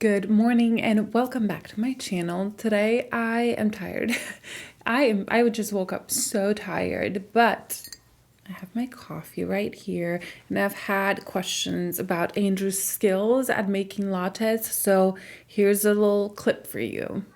Good morning and welcome back to my channel. Today I am tired. I would just woke up so tired, but I have my coffee right here and I've had questions about Andrew's skills at making lattes. So here's a little clip for you.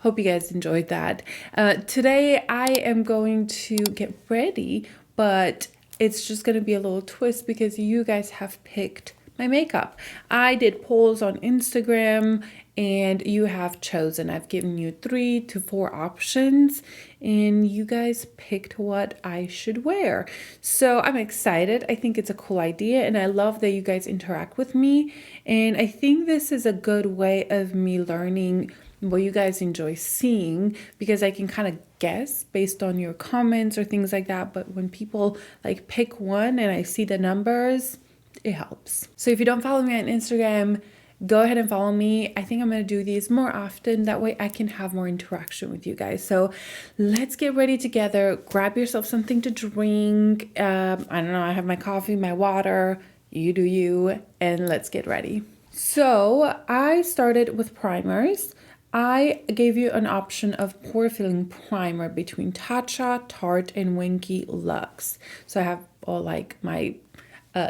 Hope you guys enjoyed that. Today I am going to get ready, but it's just going to be a little twist because you guys have picked my makeup. I did polls on Instagram and you have chosen. I've given you 3 to 4 options and you guys picked what I should wear. So I'm excited. I think it's a cool idea and I love that you guys interact with me. And I think this is a good way of me learning what you guys enjoy seeing because I can kind of guess based on your comments or things like that. But when people like pick one and I see the numbers, it helps. So if you don't follow me on Instagram, go ahead and follow me. I think I'm going to do these more often. That way I can have more interaction with you guys. So let's get ready together. Grab yourself something to drink. I don't know. I have my coffee, my water. You do you. And let's get ready. So I started with primers. I gave you an option of pore filling primer between Tatcha, Tarte, and Winky Luxe. So I have all like my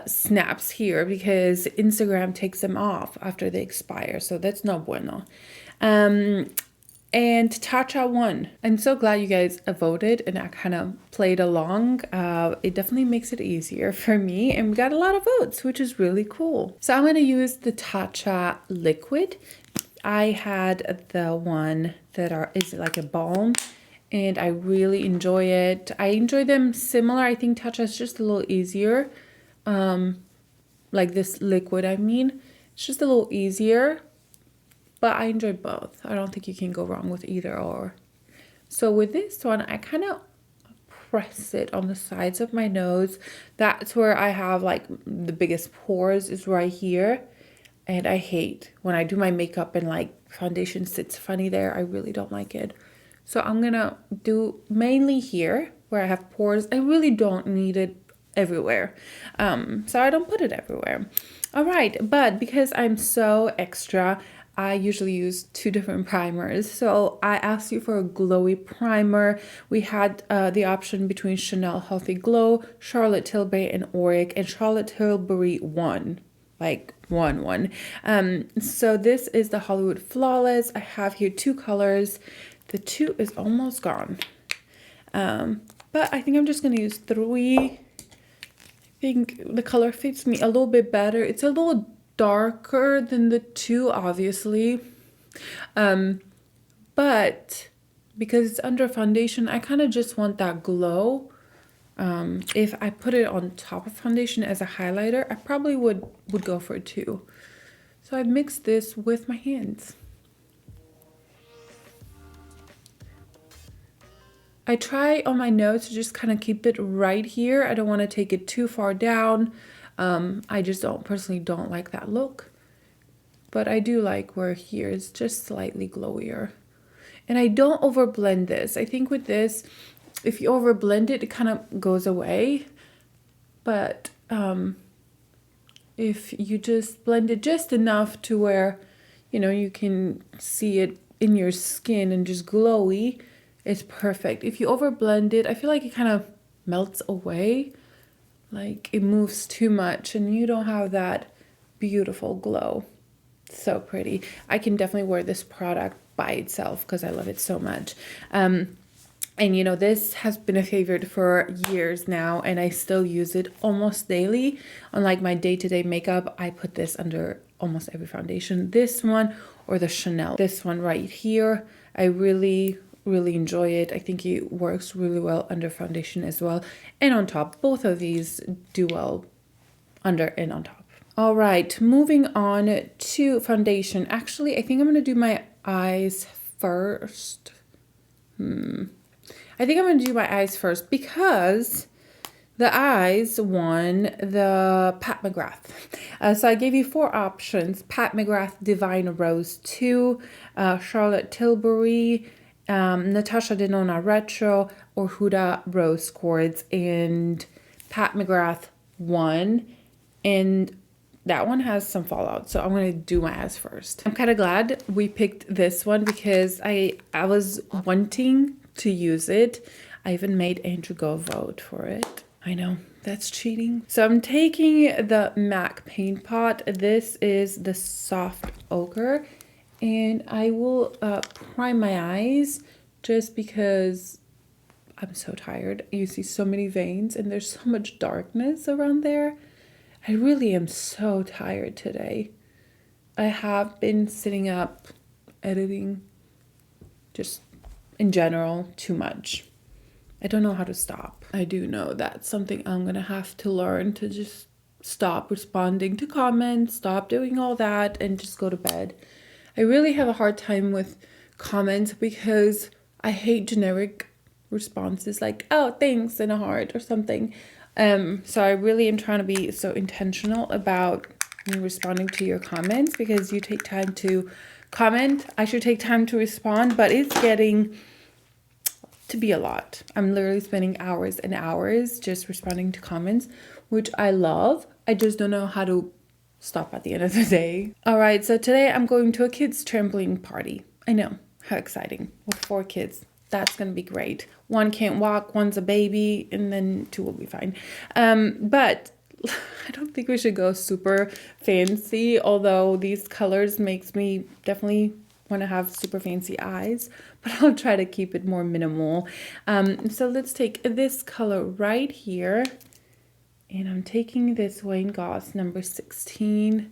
snaps here because Instagram takes them off after they expire. So that's no bueno. And Tatcha won. I'm so glad you guys voted and I kind of played along. It definitely makes it easier for me and we got a lot of votes, which is really cool. So I'm going to use the Tatcha Liquid. I had the one that is like a balm and I really enjoy it. I enjoy them similar. I think Tatcha is just a little easier. Like this liquid, I mean, it's just a little easier, but I enjoy both. I don't think you can go wrong with either or. So with this one, I kind of press it on the sides of my nose. That's where I have like the biggest pores is right here. And I hate when I do my makeup and like foundation sits funny there. I really don't like it. So I'm gonna do mainly here where I have pores. I really don't need it everywhere. So I don't put it everywhere. All right, but because I'm so extra, I usually use 2 different primers. So I asked you for a glowy primer. We had the option between Chanel Healthy Glow, Charlotte Tilbury, and Auric, and Charlotte Tilbury won. Like one. So this is the Hollywood Flawless. I have here 2 colors. The 2 is almost gone. But I think I'm just gonna use 3. I think the color fits me a little bit better. It's a little darker than the 2, obviously. But because it's under foundation, I kind of just want that glow. If I put it on top of foundation as a highlighter, I probably would go for it too. So I mixed this with my hands. I try on my nose to just kind of keep it right here. I don't want to take it too far down. I just personally don't like that look. But I do like where here is just slightly glowier. And I don't overblend this. I think with this, if you overblend it, it kind of goes away. But if you just blend it just enough to where, you know, you can see it in your skin and just glowy, it's perfect. If you over blend it, I feel like it kind of melts away, like it moves too much and you don't have that beautiful glow. So pretty. I can definitely wear this product by itself because I love it so much. And you know, this has been a favorite for years now, and I still use it almost daily. On like my day-to-day makeup, I put this under almost every foundation. This one or the Chanel. This one right here, I really enjoy it. I think it works really well under foundation as well. And on top, both of these do well under and on top. All right, moving on to foundation. Actually, I think I'm going to do my eyes first. I think I'm going to do my eyes first because the eyes won the Pat McGrath. So I gave you 4 options: Pat McGrath Divine Rose 2, Charlotte Tilbury, Natasha Denona Retro, or Huda Rose Quartz. And Pat McGrath won. And that one has some fallout, so I'm going to do my eyes first. I'm kind of glad we picked this one because I was wanting to use it. I even made Andrew go vote for it. I know, that's cheating. So I'm taking the MAC Paint Pot. This is the soft ochre, and I will prime my eyes just because I'm so tired. You see so many veins and there's so much darkness around there. I really am so tired today. I have been sitting up editing, just in general, too much. I don't know how to stop. I do know that's something I'm gonna have to learn, to just stop responding to comments, stop doing all that, and just go to bed. I really have a hard time with comments because I hate generic responses like, oh, thanks, and a heart or something. So I really am trying to be so intentional about responding to your comments because you take time to comment. I should take time to respond, but it's getting to be a lot. I'm literally spending hours and hours just responding to comments, which I love. I just don't know how to stop at the end of the day. All right, so today I'm going to a kids' trampoline party. I know, how exciting, with 4 kids. That's gonna be great. 1 can't walk, 1's a baby, and then 2 will be fine. But I don't think we should go super fancy, although these colors makes me definitely want to have super fancy eyes, but I'll try to keep it more minimal. So let's take this color right here, and I'm taking this Wayne Goss number 16,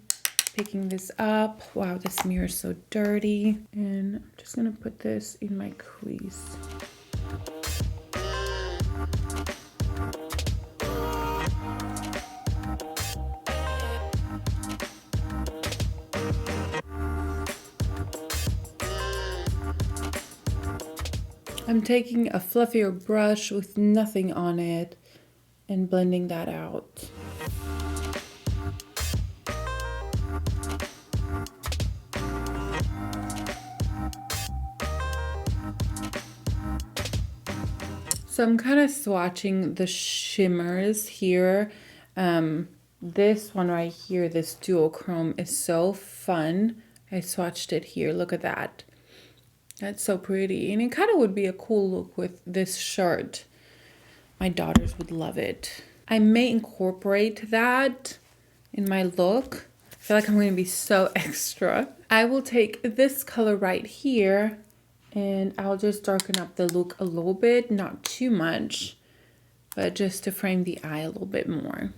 picking this up. Wow, this mirror is so dirty. And I'm just gonna put this in my crease. I'm taking a fluffier brush with nothing on it and blending that out. So I'm kind of swatching the shimmers here. This one right here, this duochrome, is so fun. I swatched it here. Look at that. That's so pretty. And it kind of would be a cool look with this shirt. My daughters would love it. I may incorporate that in my look. I feel like I'm going to be so extra. I will take this color right here and I'll just darken up the look a little bit, not too much, but just to frame the eye a little bit more.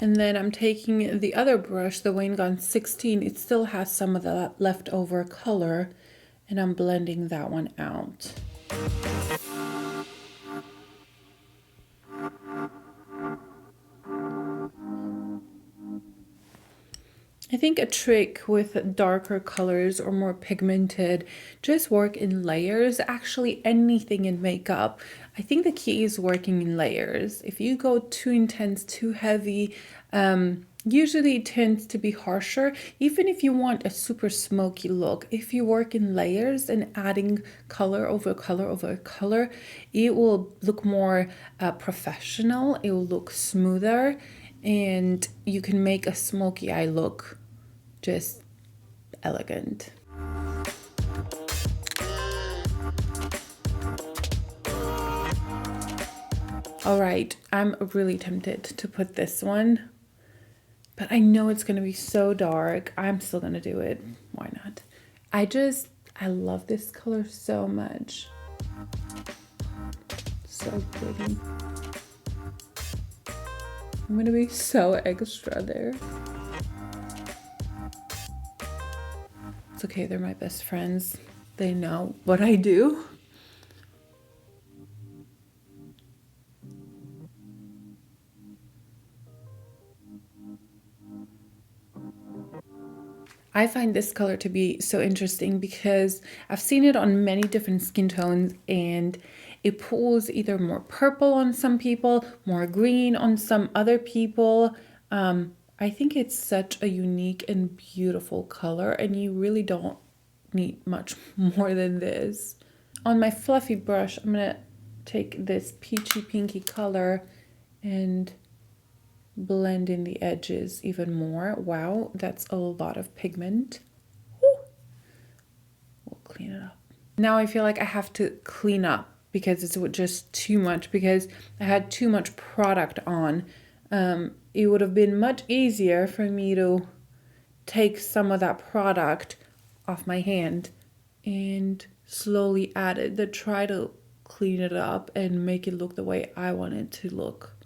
And then I'm taking the other brush, the Wayne Goss 16. It still has some of the leftover color, and I'm blending that one out. I think a trick with darker colors or more pigmented, just work in layers. Actually, anything in makeup, I think the key is working in layers. If you go too intense, too heavy, Usually it tends to be harsher, even if you want a super smoky look. If you work in layers and adding color over color over color, it will look more professional. It will look smoother, and you can make a smoky eye look just elegant. All right, I'm really tempted to put this one, but I know it's going to be so dark. I'm still going to do it. Why not? I love this color so much. So pretty. I'm going to be so extra there. It's okay, they're my best friends. They know what I do. I find this color to be so interesting because I've seen it on many different skin tones, and it pulls either more purple on some people, more green on some other people. I think it's such a unique and beautiful color, and you really don't need much more than this. On my fluffy brush, I'm gonna take this peachy pinky color and blend in the edges even more. Wow, that's a lot of pigment. Woo. We'll clean it up. Now I feel like I have to clean up because it's just too much, because I had too much product on. It would have been much easier for me to take some of that product off my hand and slowly add it, to try to clean it up and make it look the way I want it to look.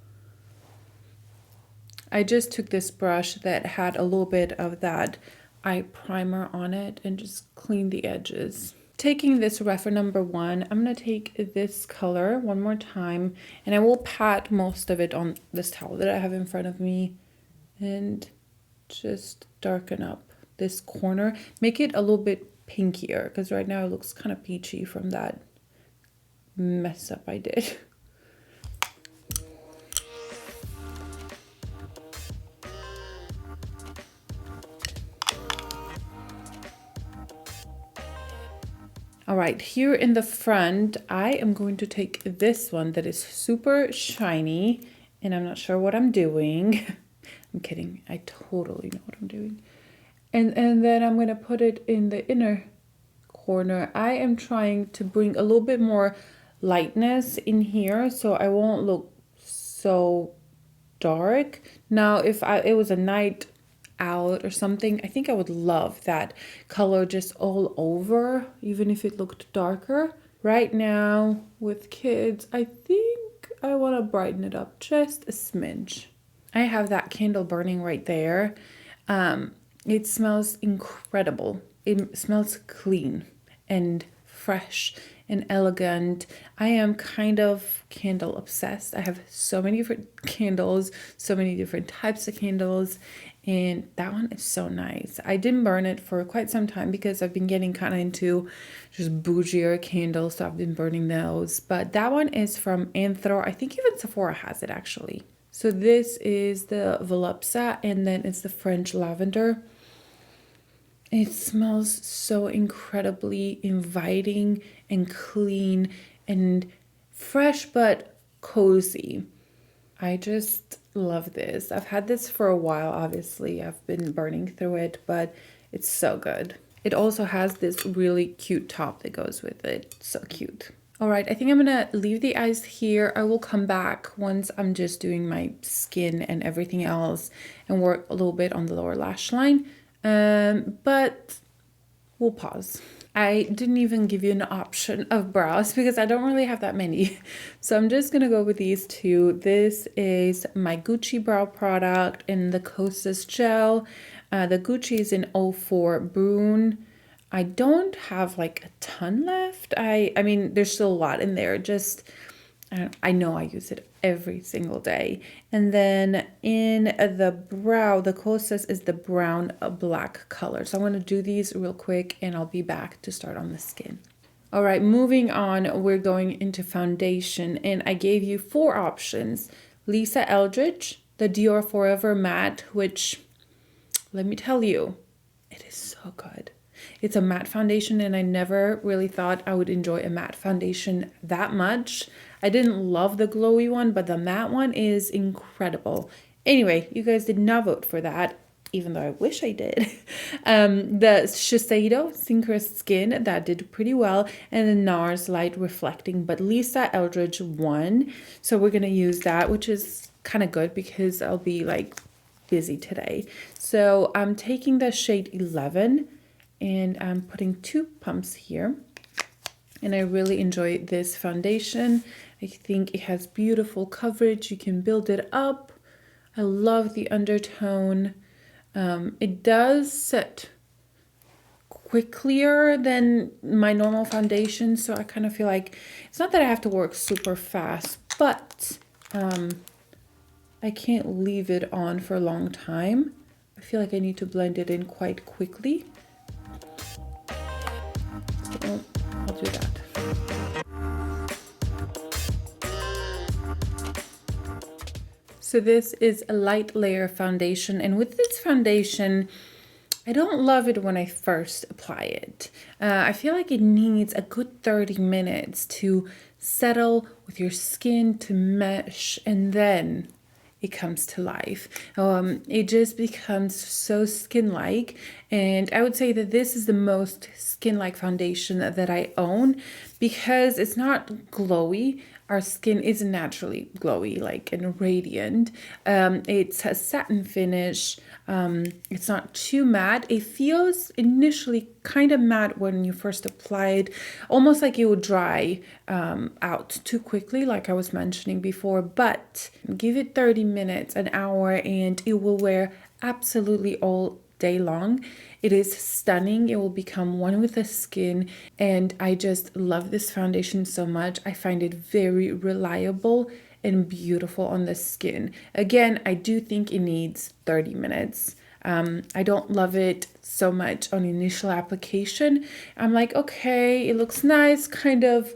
I just took this brush that had a little bit of that eye primer on it and just cleaned the edges. Taking this reference number 1, I'm going to take this color one more time, and I will pat most of it on this towel that I have in front of me and just darken up this corner. Make it a little bit pinkier, because right now it looks kind of peachy from that mess up I did. All right, here in the front, I am going to take this one that is super shiny, and I'm not sure what I'm doing. I'm kidding, I totally know what I'm doing. And then I'm going to put it in the inner corner. I am trying to bring a little bit more lightness in here so I won't look so dark. Now, if it was a night out or something, I think I would love that color just all over, even if it looked darker. Right now with kids, I think I want to brighten it up just a smidge. I have that candle burning right there. It smells incredible. It smells clean and fresh and elegant. I am kind of candle obsessed. I have so many different candles, so many different types of candles, and that one is so nice. I didn't burn it for quite some time because I've been getting kind of into just bougier candles, so I've been burning those. But that one is from Anthro. I think even Sephora has it actually. So this is the VOLUSPA, and then it's the French Lavender. It smells so incredibly inviting and clean and fresh, but cozy. I just love this. I've had this for a while, obviously. I've been burning through it, but it's so good. It also has this really cute top that goes with it. So cute. All right, I think I'm gonna leave the eyes here. I will come back once I'm just doing my skin and everything else and work a little bit on the lower lash line. But we'll pause. I didn't even give you an option of brows because I don't really have that many. So I'm just gonna go with these two. This is my Gucci brow product in the Kosas gel. The Gucci is in 04 Brune. I don't have like a ton left. I mean, there's still a lot in there. Just, I know I use it every single day. And then in the brow, the Kosas is the brown black color. So I'm going to do these real quick and I'll be back to start on the skin. All right, moving on, we're going into foundation, and I gave you 4 options: Lisa Eldridge, the Dior Forever Matte, which, let me tell you, it is so good. It's a matte foundation, and I never really thought I would enjoy a matte foundation that much. I didn't love the glowy one, but the matte one is incredible. Anyway, you guys did not vote for that, even though I wish I did. The Shiseido Synchronous Skin, that did pretty well, and the NARS Light Reflecting, but Lisa Eldridge won. So we're going to use that, which is kind of good because I'll be like busy today. So I'm taking the shade 11 and I'm putting 2 pumps here. And I really enjoy this foundation. I think it has beautiful coverage. You can build it up. I love the undertone. It does set quicker than my normal foundation, so I kind of feel like it's not that I have to work super fast, but I can't leave it on for a long time. I feel like I need to blend it in quite quickly. So I'll do that. So this is a light layer foundation, and with this foundation, I don't love it when I first apply it. I feel like it needs a good 30 minutes to settle with your skin, to mesh, and then it comes to life. It just becomes so skin-like, and I would say that this is the most skin-like foundation that I own because it's not glowy. Our skin is naturally glowy, like, and radiant. It's a satin finish. It's not too matte. It feels initially kind of matte when you first apply it, almost like it would dry out too quickly, like I was mentioning before. But give it 30 minutes, an hour, and it will wear absolutely all day long. It is stunning. It will become one with the skin, and I just love this foundation so much. I find it very reliable and beautiful on the skin. Again, I do think it needs 30 minutes. I don't love it so much on initial application. I'm like, okay, it looks nice, kind of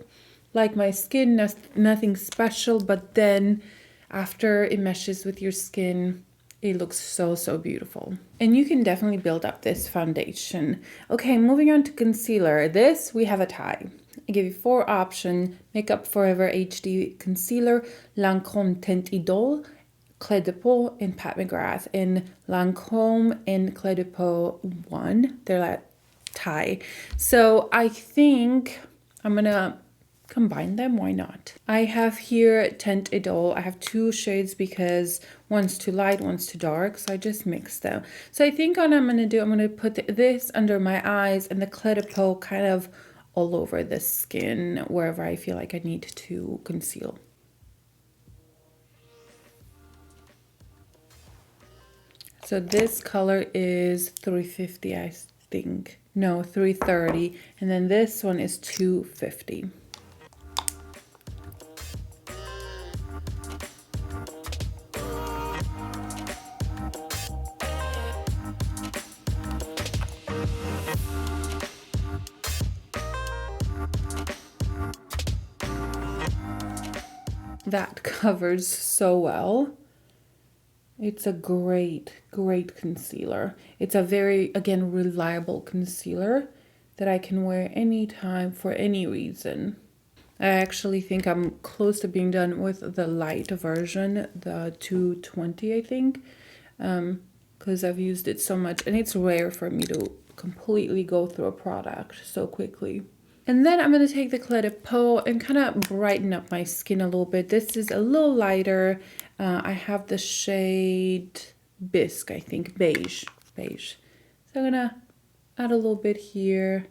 like my skin, nothing special, but then after it meshes with your skin, it looks so, so beautiful. And you can definitely build up this foundation. Okay, moving on to concealer. This, we have a tie. I give you 4 options. Makeup Forever HD Concealer, Lancôme Teint Idole, Cade de Peau, and Pat McGrath. And Lancôme and Cade de Peau won. They're like tie. So I think I'm gonna combine them. Why not? I have here Teint Idole. I have 2 shades because one's too light, one's too dark, so I just mixed them. So I think what I'm gonna do, I'm gonna put this under my eyes and the Cade de Peau kind of all over the skin wherever I feel like I need to conceal. So this color is 350, I think. No, 330, and then this one is 250. That covers so well. It's a great, great concealer. It's a very, again, reliable concealer that I can wear anytime for any reason. I actually think I'm close to being done with the light version, the 220, I think, because I've used it so much, and it's rare for me to completely go through a product so quickly. And then I'm going to take the Cade de Peau and kind of brighten up my skin a little bit. This is a little lighter. I have the shade Biscuit, I think, Beige. So I'm going to add a little bit here,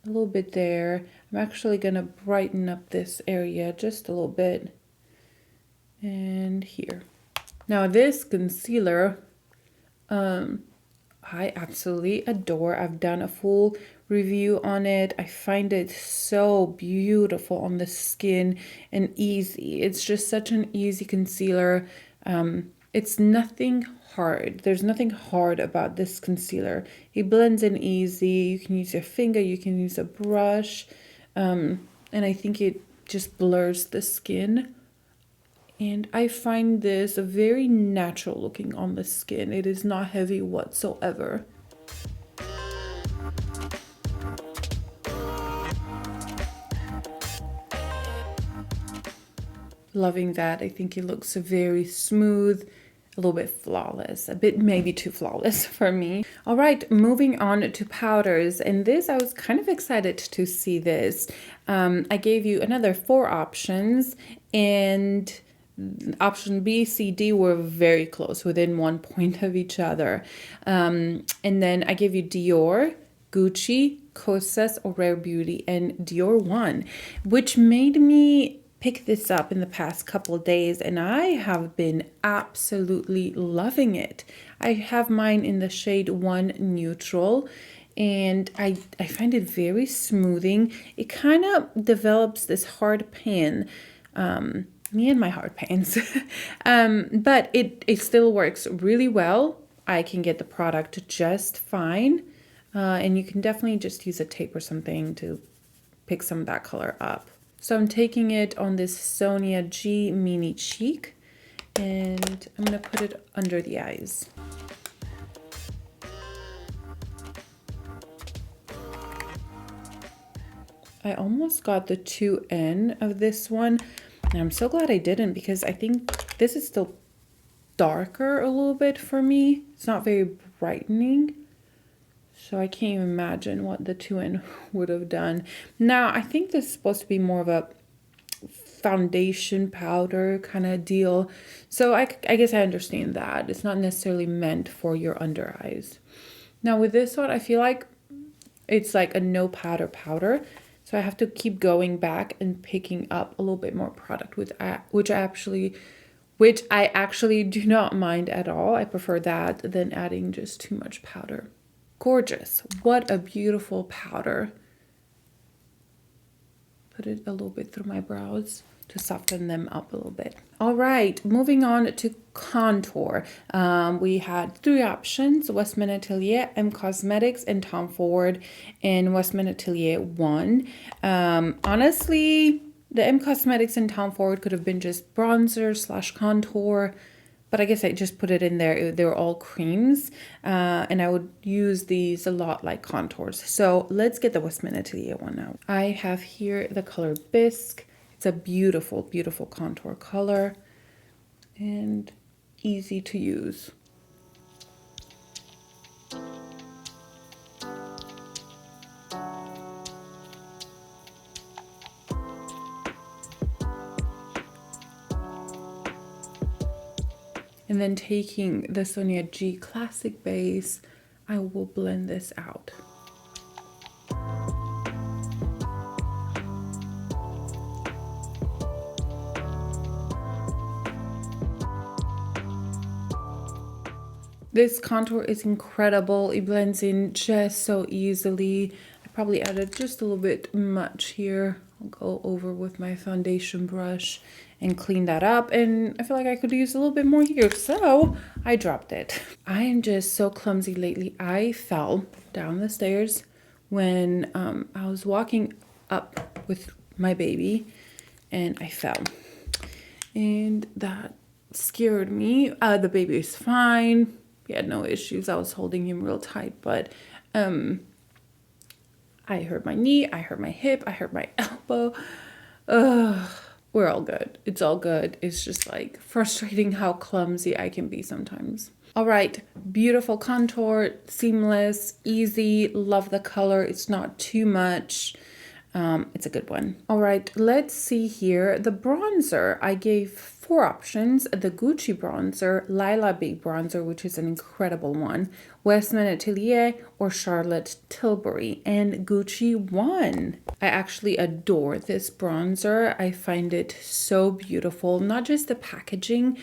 a little bit there. I'm actually going to brighten up this area just a little bit. And here. Now this concealer, I absolutely adore. I've done a full review on it. I find it so beautiful on the skin and easy. It's just such an easy concealer. It's nothing hard. There's nothing hard about this concealer. It blends in easy. You can use your finger, you can use a brush, and I think it just blurs the skin And I find this very natural looking on the skin. It is not heavy whatsoever. Loving that. I think it looks very smooth, a little bit flawless, a bit maybe too flawless for me. All right, moving on to powders. And this, I was kind of excited to see this. I gave you another 4 options, and option B, C, D were very close, within 1 point of each other. And then I gave you Dior, Gucci, Kosas, or Rare Beauty, and Dior won, which made me pick this up in the past couple of days, and I have been absolutely loving it. I have mine in the shade 1 Neutral, and I find it very smoothing. It kind of develops this hard pan. Me and my hard pans. But it still works really well. I can get the product just fine. And you can definitely just use a tape or something to pick some of that color up. So I'm taking it on this Sonia G Mini Cheek, and I'm going to put it under the eyes. I almost got the 2N of this one, and I'm so glad I didn't, because I think this is still darker a little bit for me. It's not very brightening. So I can't even imagine what the 2N would have done. Now, I think this is supposed to be more of a foundation powder kind of deal. So I guess I understand that. It's not necessarily meant for your under eyes. Now with this one, I feel like it's like a no powder powder. So I have to keep going back and picking up a little bit more product, which I actually do not mind at all. I prefer that than adding just too much powder. Gorgeous. What a beautiful powder. Put it a little bit through my brows to soften them up a little bit. All right, moving on to contour. We had 3 options: Westman Atelier, M Cosmetics, and Tom Ford. And Westman Atelier won. Honestly, the M Cosmetics and Tom Ford could have been just bronzer / contour. But I guess I just put it in there. They were all creams. And I would use these a lot like contours. So let's get the Westman Atelier one out. I have here the color Bisque. It's a beautiful, beautiful contour color. And easy to use. And then taking the Sonia G Classic Base, I will blend this out. This contour is incredible. It blends in just so easily. I probably added just a little bit much here. I'll go over with my foundation brush and clean that up, and I feel like I could use a little bit more here, so I dropped it. I am just so clumsy lately. I fell down the stairs when I was walking up with my baby, and I fell, and that scared me. The baby is fine. He had no issues. I was holding him real tight, but I hurt my knee, I hurt my hip, I hurt my elbow. We're all good. It's all good. It's just like frustrating how clumsy I can be sometimes. All right, beautiful contour, seamless, easy. Love the color. It's not too much. It's a good one. All right, let's see here. The bronzer, I gave 4 options: the Gucci bronzer, Lila Big bronzer, which is an incredible one, Westman Atelier, or Charlotte Tilbury, and Gucci won. I actually adore this bronzer. I find it so beautiful, not just the packaging,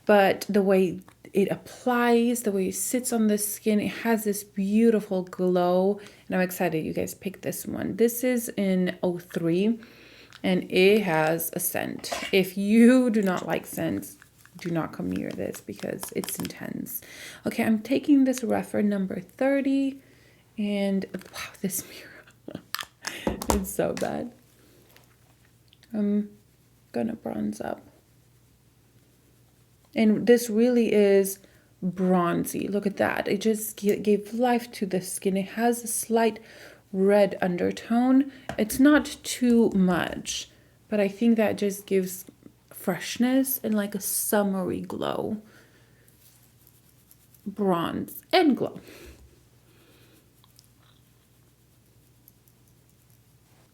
but the way it applies, the way it sits on the skin. It has this beautiful glow, and I'm excited you guys picked this one. This is in 03, and it has a scent. If you do not like scents, do not come near this because it's intense. Okay, I'm taking this reference number 30, and wow, this mirror. It's so bad. I'm gonna bronze up. And this really is bronzy. Look at that. It just gave life to the skin. It has a slight red undertone. It's not too much, but I think that just gives freshness and like a summery glow. Bronze and glow.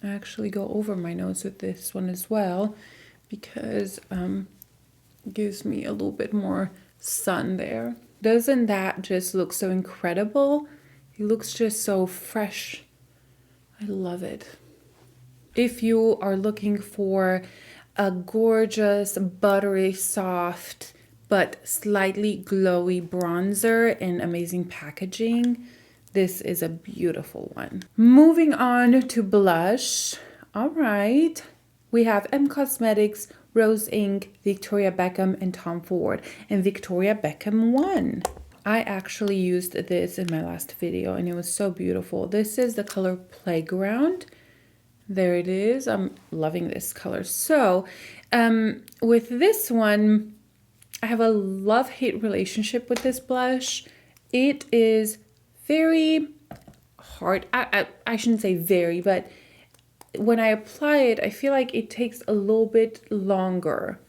I actually go over my nose with this one as well because it gives me a little bit more sun there. Doesn't that just look so incredible? It looks just so fresh. I love it. If you are looking for a gorgeous, buttery, soft, but slightly glowy bronzer in amazing packaging, this is a beautiful one. Moving on to blush. All right. We have M Cosmetics, Rose Ink, Victoria Beckham, and Tom Ford. And Victoria Beckham won. I actually used this in my last video and it was so beautiful. This is the color Playground. There it is. I'm loving this color. So with this one, I have a love-hate relationship with this blush. It is very hard. I shouldn't say very, but when I apply it, I feel like it takes a little bit longer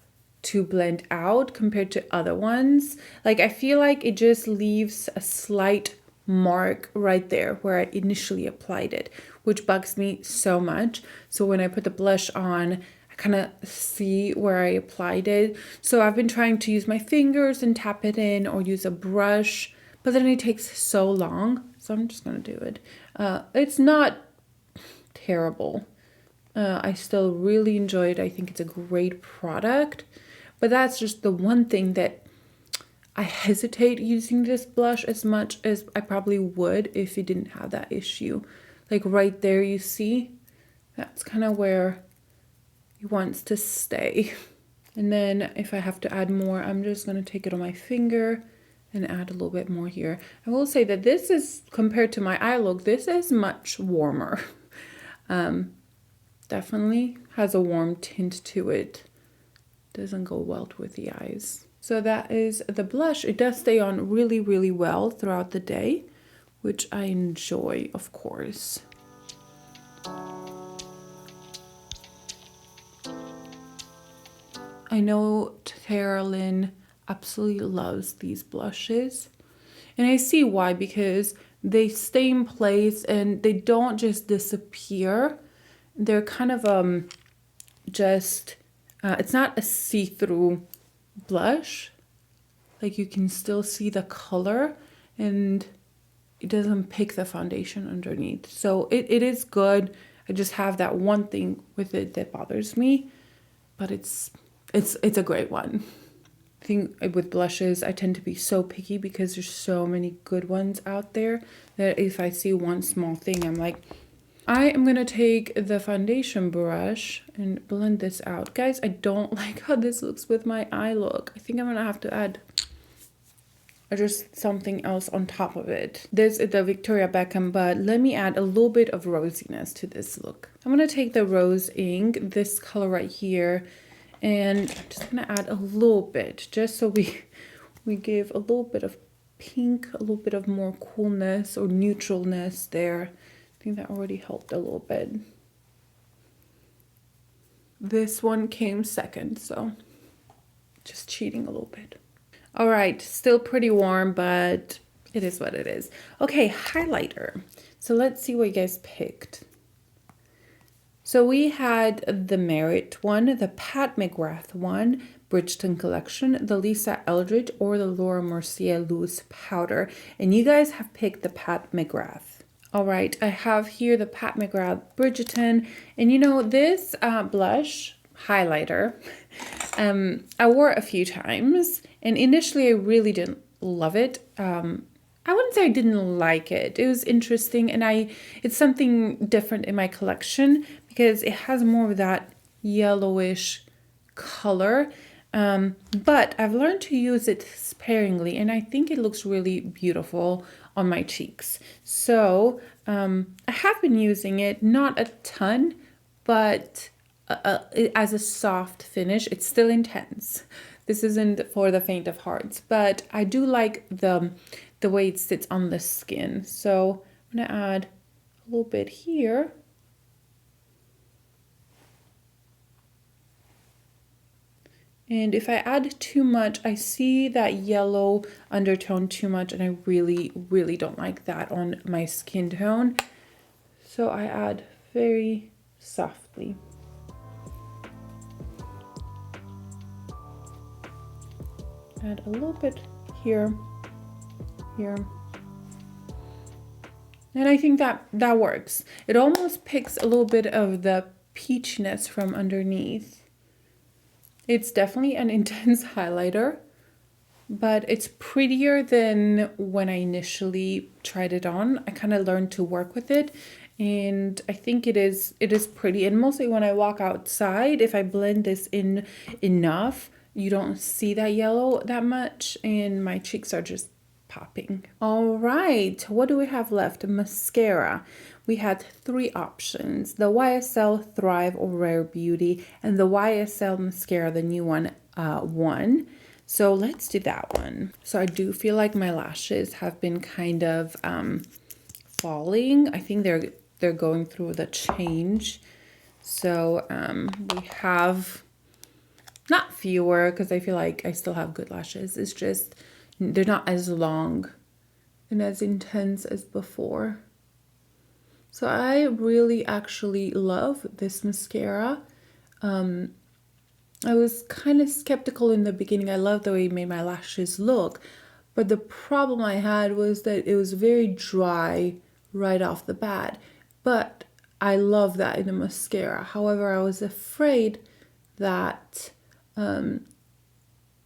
to blend out compared to other ones. Like I feel like it just leaves a slight mark right there where I initially applied it, which bugs me so much. So when I put the blush on, I kind of see where I applied it. So I've been trying to use my fingers and tap it in or use a brush, but then it takes so long. So I'm just going to do it. It's not terrible. I still really enjoy it. I think it's a great product, but that's just the one thing that I hesitate using this blush as much as I probably would if it didn't have that issue. Like right there, you see, that's kind of where it wants to stay. And then if I have to add more, I'm just going to take it on my finger and add a little bit more here. I will say that this is, compared to my eye look, this is much warmer. Definitely has a warm tint to it. Doesn't go well with the eyes. So that is the blush. It does stay on really, really well throughout the day, which I enjoy, of course. I know Carolyn absolutely loves these blushes, and I see why, because they stay in place and they don't just disappear. They're kind of just it's not a see-through blush. Like you can still see the color and it doesn't pick the foundation underneath. So it is good. I just have that one thing with it that bothers me, but it's a great one. I think with blushes, I tend to be so picky because there's so many good ones out there that if I see one small thing, I'm like, I am going to take the foundation brush and blend this out. Guys, I don't like how this looks with my eye look. I think I'm going to have to add just something else on top of it. This is the Victoria Beckham, but let me add a little bit of rosiness to this look. I'm going to take the rose ink, this color right here, and I'm just going to add a little bit just so we give a little bit of pink, a little bit of more coolness or neutralness there. I think that already helped a little bit. This one came second, so just cheating a little bit. All right, still pretty warm, but it is what it is. Okay, highlighter. So let's see what you guys picked. So we had the Merit one, the Pat McGrath one, Bridgeton Collection, the Lisa Eldridge, or the Laura Mercier Loose Powder. And you guys have picked the Pat McGrath. All right, I have here the Pat McGrath Bridgerton, and you know, this blush highlighter, I wore it a few times, and initially I really didn't love it. I wouldn't say I didn't like it. It was interesting, and it's something different in my collection because it has more of that yellowish color, but I've learned to use it sparingly, and I think it looks really beautiful on my cheeks. So I have been using it, not a ton, but as a soft finish. It's still intense. this isn't for the faint of hearts, but I do like the way it sits on the skin. So I'm gonna add a little bit here. And if I add too much, I see that yellow undertone too much, and I really, really don't like that on my skin tone. So I add very softly. Add a little bit here, here. And I think that works. It almost picks a little bit of the peachiness from underneath. It's definitely an intense highlighter, but it's prettier than when I initially tried it on. I kind of learned to work with it, and I think it is pretty. And mostly when I walk outside, if I blend this in enough, you don't see that yellow that much, and my cheeks are just popping. All right, what do we have left? Mascara. We had 3 options: the YSL Thrive or Rare Beauty, and the YSL mascara, the new one, won. So let's do that one. So I do feel like my lashes have been kind of falling. I think they're going through the change. So we have not fewer, because I feel like I still have good lashes. It's just they're not as long and as intense as before. So I really actually love this mascara. I was kind of skeptical in the beginning. I love the way it made my lashes look, but the problem I had was that it was very dry right off the bat. But I love that in the mascara. However, I was afraid that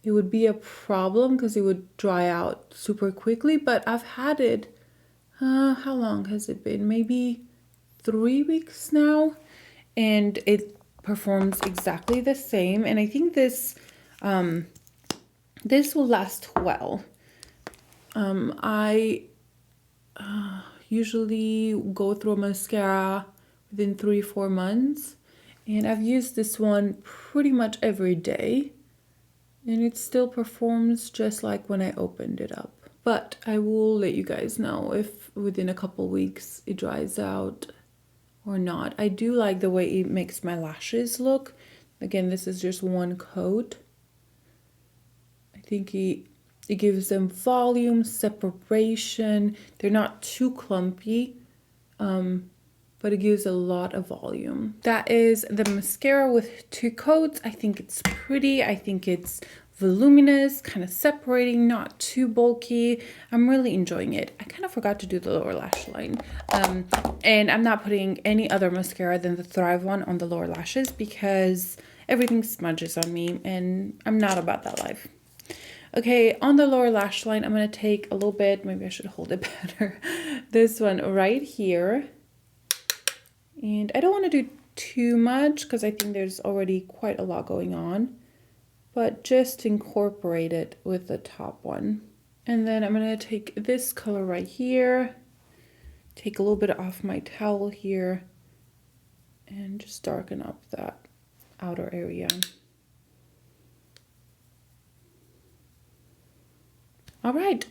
it would be a problem because it would dry out super quickly. But I've had it, how long has it been? Maybe 3 weeks now, and it performs exactly the same. And I think this this will last well. I usually go through a mascara within 3-4 months, and I've used this one pretty much every day, and it still performs just like when I opened it up. But I will let you guys know if within a couple weeks it dries out or not. I do like the way it makes my lashes look. Again, this is just one coat. I think it gives them volume, separation. They're not too clumpy, but it gives a lot of volume. That is the mascara with 2 coats. I think it's pretty. I think it's voluminous, kind of separating, not too bulky. I'm really enjoying it. I kind of forgot to do the lower lash line. And I'm not putting any other mascara than the Thrive one on the lower lashes because everything smudges on me and I'm not about that life. Okay, on the lower lash line, I'm going to take a little bit, maybe I should hold it better, this one right here. And I don't want to do too much because I think there's already quite a lot going on, but just incorporate it with the top one. And then I'm going to take this color right here, take a little bit off my towel here, and just darken up that outer area. All right,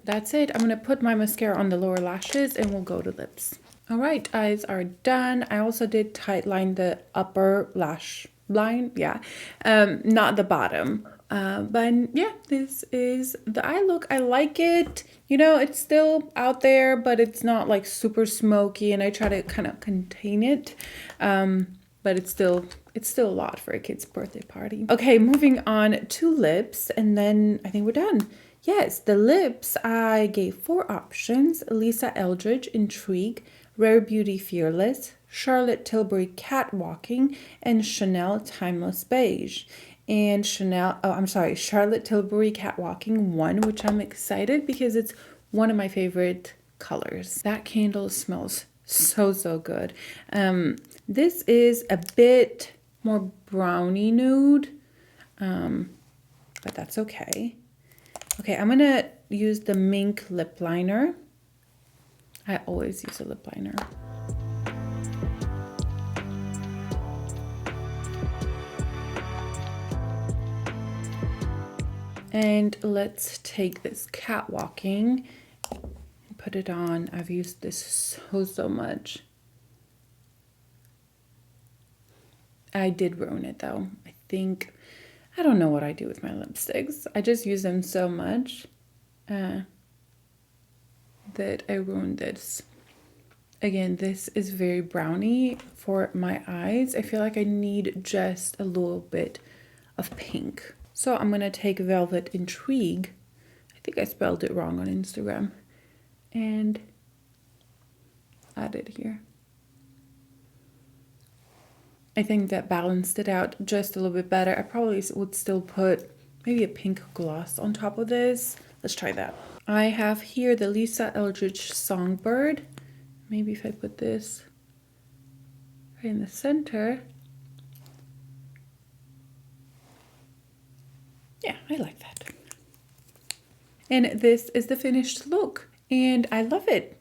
that's it. I'm going to put my mascara on the lower lashes and we'll go to lips. All right, eyes are done. I also did tight line the upper lash line, yeah, not the bottom. But yeah, this is the eye look. I like it. You know, it's still out there, but it's not like super smoky, and I try to kind of contain it. But it's still a lot for a kid's birthday party. Okay, moving on to lips, and then I think we're done. Yes, the lips, I gave 4 options: Lisa Eldridge Intrigue, Rare Beauty Fearless, Charlotte Tilbury Catwalking, and Chanel Timeless Beige. And Charlotte Tilbury Catwalking won, which I'm excited because it's one of my favorite colors. That candle smells so good. This is a bit more browny nude, but that's okay. Okay, I'm gonna use the Mink Lip Liner. I always use a lip liner. And let's take this catwalking and put it on. I've used this so much. I did ruin it though. I don't know what I do with my lipsticks. I just use them so much that I ruined this. Again, this is very browny for my eyes. I feel like I need just a little bit of pink. So I'm going to take Velvet Intrigue. I think I spelled it wrong on Instagram. And add it here. I think that balanced it out just a little bit better. I probably would still put maybe a pink gloss on top of this. Let's try that. I have here the Lisa Eldridge Songbird. Maybe if I put this right in the center. Yeah, I like that. And this is the finished look. And I love it.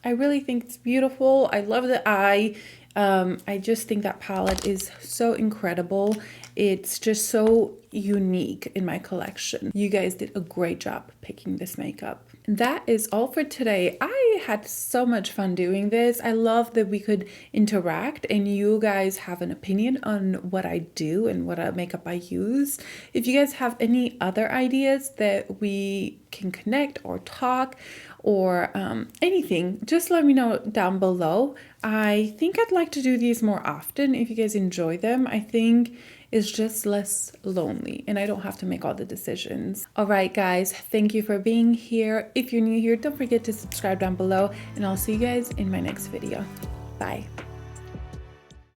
I really think it's beautiful. I love the eye. I just think that palette is so incredible. It's just so unique in my collection. You guys did a great job picking this makeup. That is all for today. I had so much fun doing this. I love that we could interact and you guys have an opinion on what I do and what makeup I use. If you guys have any other ideas that we can connect or talk or anything, just let me know down below. I think I'd like to do these more often if you guys enjoy them. I think it's just less lonely and I don't have to make all the decisions. All right, guys, thank you for being here. If you're new here, don't forget to subscribe down below and I'll see you guys in my next video. Bye.